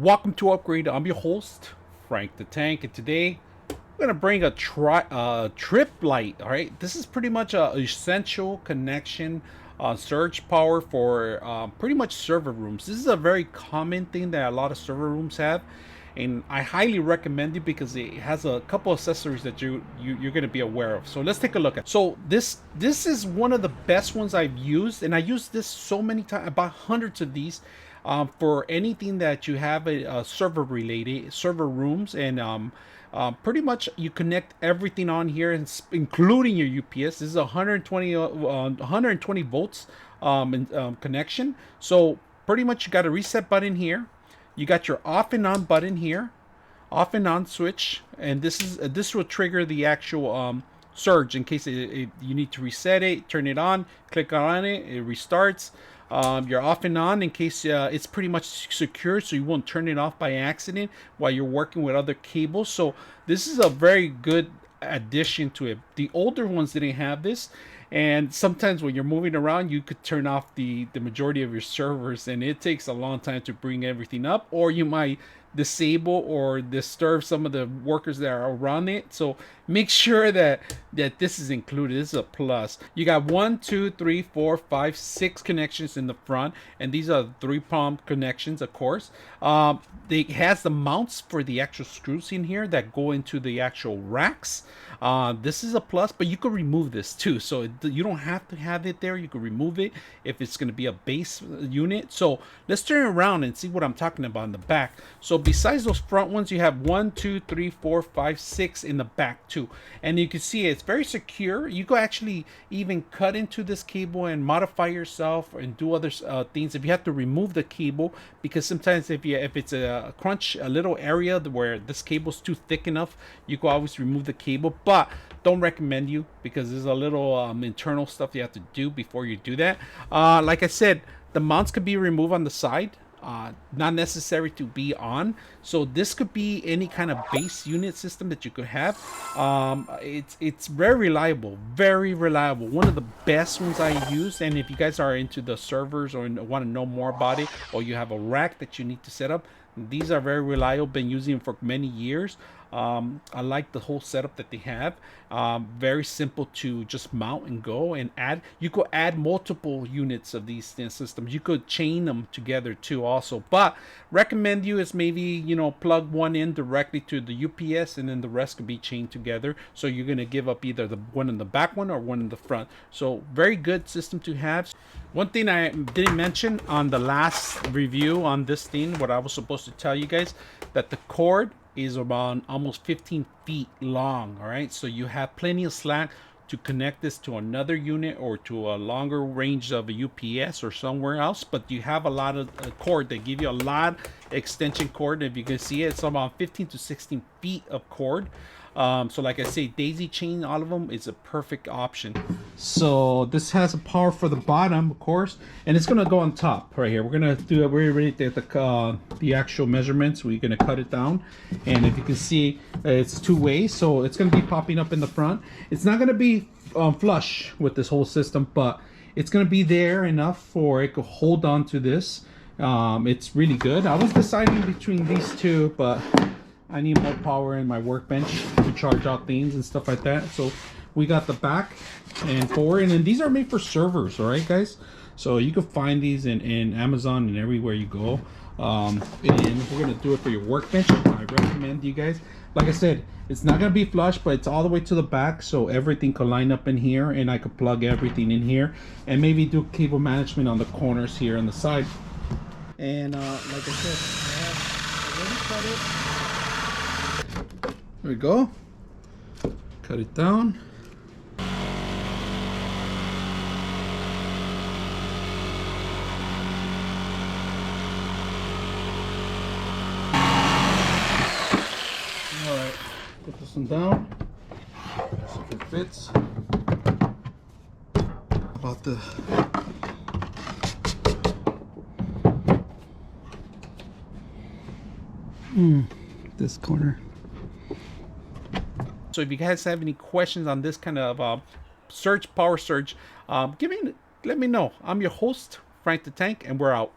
Welcome to Upgrade. I'm your host, Frank the Tank, and today I'm gonna bring a Tripp Lite. All right, this is pretty much a essential connection surge power for pretty much server rooms. This is a very common thing that a lot of server rooms have, and I highly recommend it because it has a couple accessories that you're gonna be aware of. So let's take a look at. So this is one of the best ones I've used, and I used this so many times, about hundreds of these. For anything that you have a server related server rooms, and pretty much you connect everything on here, including your UPS. This is 120 volts connection. So pretty much you got a reset button here. You got your off and on button here, off and on switch, and this will trigger the actual surge in case you need to reset it. Turn it on, click on it, it restarts. You're off and on in case it's pretty much secure, so you won't turn it off by accident while you're working with other cables. So this is a very good addition to it. The older ones didn't have this, and sometimes when you're moving around you could turn off the majority of your servers, and it takes a long time to bring everything up, or you might disable or disturb some of the workers that are around it. So make sure that this is included. This is a plus. You got 1, 2, 3, 4, 5, 6 connections in the front, and these are 3-prong connections, of course. It has the mounts for the actual screws in here that go into the actual racks. This is a plus, but you could remove this too, so you don't have to have it there. You could remove it if it's going to be a base unit. So let's turn around and see what I'm talking about in the back. So besides those front ones, you have 1, 2, 3, 4, 5, 6 in the back too, and you can see it's very secure. You could actually even cut into this cable and modify yourself and do other things if you have to remove the cable, because sometimes if it's a little area where this cable's too thick enough, you can always remove the cable. But don't recommend you, because there's a little internal stuff you have to do before you do that. Like I said, the mounts could be removed on the side. Not necessary to be on. So this could be any kind of base unit system that you could have. It's very reliable, very reliable. One of the best ones I use. And if you guys are into the servers or want to know more about it, or you have a rack that you need to set up, these are very reliable. Been using them for many years. I like the whole setup that they have. Very simple to just mount and go and add. You could add multiple units of these systems. You could chain them together too also. But recommend you is maybe, plug one in directly to the UPS, and then the rest could be chained together. So you're going to give up either the one in the back one or one in the front. So very good system to have. One thing I didn't mention on the last review on this thing, what I was supposed to tell you guys, that the cord is around almost 15 feet long. All right, so you have plenty of slack to connect this to another unit or to a longer range of a UPS or somewhere else. But you have a lot of cord. They give you a lot extension cord. If you can see it, it's about 15 to 16 feet of cord. So like I say, daisy chain all of them is a perfect option. So this has a power for the bottom, of course, and it's gonna go on top right here. We're gonna do it. We're ready to get the actual measurements. We're gonna cut it down, and if you can see, it's two ways. So it's gonna be popping up in the front. It's not gonna be flush with this whole system, but it's gonna be there enough for it to hold on to this. It's really good. I was deciding between these two, but I need more power in my workbench to charge out things and stuff like that. So we got the back and forward, and then these are made for servers. All right, guys. So you can find these in Amazon and everywhere you go. And we're gonna do it for your workbench. I recommend you guys. Like I said, it's not gonna be flush, but it's all the way to the back, so everything can line up in here, and I could plug everything in here, and maybe do cable management on the corners here on the side. And like I said, I have already cut it. There we go. Cut it down. Alright, put this one down. See if it fits. About the this corner. So if you guys have any questions on this kind of power surge, let me know. I'm your host, Frank the Tank, and we're out.